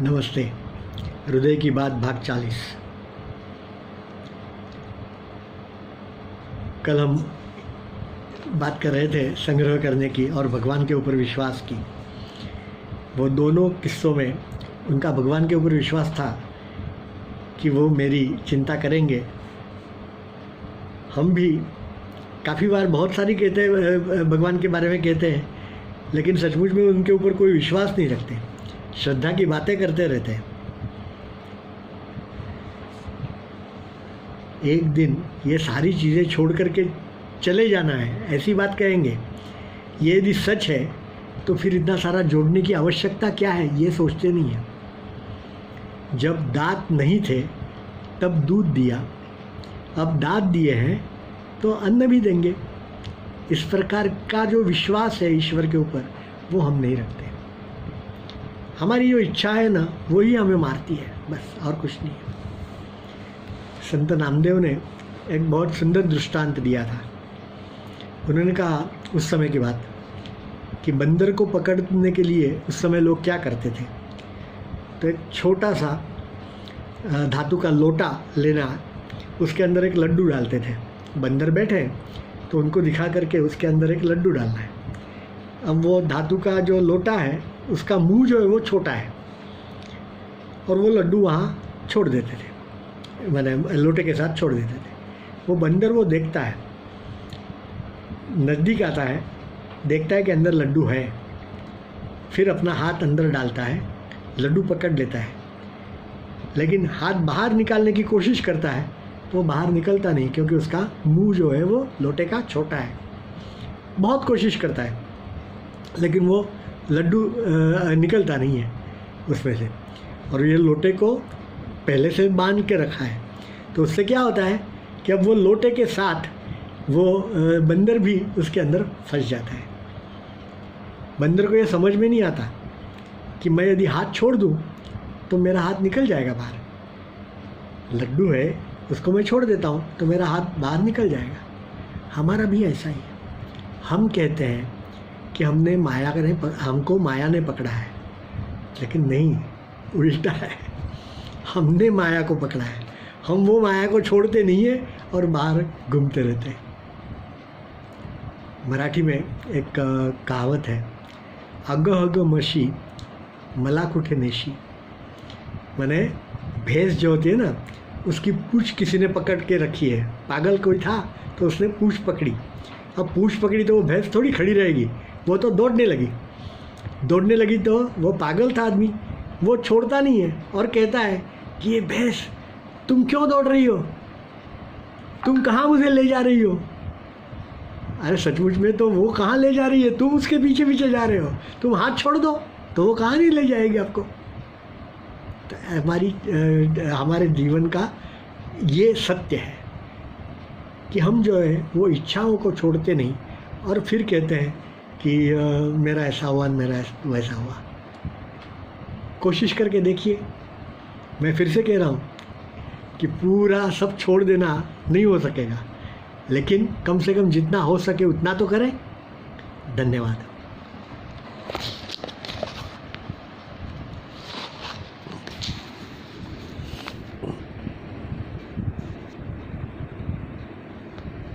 नमस्ते। हृदय की बात भाग 40। कल हम बात कर रहे थे संग्रह करने की और भगवान के ऊपर विश्वास की। वो दोनों किस्सों में उनका भगवान के ऊपर विश्वास था कि वो मेरी चिंता करेंगे। हम भी काफ़ी बार बहुत सारी कहते हैं, भगवान के बारे में कहते हैं, लेकिन सचमुच में उनके ऊपर कोई विश्वास नहीं रखते, श्रद्धा की बातें करते रहते हैं। एक दिन ये सारी चीज़ें छोड़ करके चले जाना है, ऐसी बात कहेंगे। ये यदि सच है तो फिर इतना सारा जोड़ने की आवश्यकता क्या है, ये सोचते नहीं है। जब दांत नहीं थे तब दूध दिया, अब दांत दिए हैं तो अन्न भी देंगे। इस प्रकार का जो विश्वास है ईश्वर के ऊपर, वो हम नहीं रखते। हमारी जो इच्छा है ना, वही हमें मारती है, बस और कुछ नहीं है। संत नामदेव ने एक बहुत सुंदर दृष्टांत दिया था। उन्होंने कहा उस समय की बात कि बंदर को पकड़ने के लिए उस समय लोग क्या करते थे। तो एक छोटा सा धातु का लोटा लेना, उसके अंदर एक लड्डू डालते थे। बंदर बैठे तो उनको दिखा करके उसके अंदर एक लड्डू डालना है। अब वो धातु का जो लोटा है, उसका मुंह जो है वो छोटा है और वो लड्डू वहाँ छोड़ देते थे, मैंने लोटे के साथ छोड़ देते थे। वो बंदर वो देखता है, नज़दीक आता है, देखता है कि अंदर लड्डू है, फिर अपना हाथ अंदर डालता है, लड्डू पकड़ लेता है, लेकिन हाथ बाहर निकालने की कोशिश करता है तो वो बाहर निकलता नहीं, क्योंकि उसका मुंह जो है वो लोटे का छोटा है। बहुत कोशिश करता है लेकिन वो लड्डू निकलता नहीं है उसमें से, और ये लोटे को पहले से बांध के रखा है। तो उससे क्या होता है कि अब वो लोटे के साथ वो बंदर भी उसके अंदर फंस जाता है। बंदर को ये समझ में नहीं आता कि मैं यदि हाथ छोड़ दूँ तो मेरा हाथ निकल जाएगा बाहर। लड्डू है, उसको मैं छोड़ देता हूँ तो मेरा हाथ बाहर निकल जाएगा। हमारा भी ऐसा ही है। हम कहते हैं कि हमको माया ने पकड़ा है, लेकिन नहीं, उल्टा है। हमने माया को पकड़ा है। हम वो माया को छोड़ते नहीं है और बाहर घूमते रहते हैं। मराठी में एक कहावत है, अग अग मशी मला कुठे नेशी। माने भैंस जो होती है ना, उसकी पूँछ किसी ने पकड़ के रखी है। पागल कोई था तो उसने पूँछ पकड़ी। अब पूँछ पकड़ी तो वो भैंस थोड़ी खड़ी रहेगी, वो तो दौड़ने लगी तो वो पागल था आदमी, वो छोड़ता नहीं है और कहता है कि ये भैंस, तुम क्यों दौड़ रही हो, तुम कहाँ मुझे ले जा रही हो। अरे सचमुच में तो वो कहाँ ले जा रही है, तुम उसके पीछे पीछे जा रहे हो। तुम हाथ छोड़ दो तो वो कहाँ नहीं ले जाएगी आपको। तो हमारे जीवन का ये सत्य है कि हम जो है वो इच्छाओं को छोड़ते नहीं और फिर कहते हैं कि मेरा ऐसा हुआ, मेरा वैसा हुआ। कोशिश करके देखिए। मैं फिर से कह रहा हूँ कि पूरा सब छोड़ देना नहीं हो सकेगा, लेकिन कम से कम जितना हो सके उतना तो करें। धन्यवाद।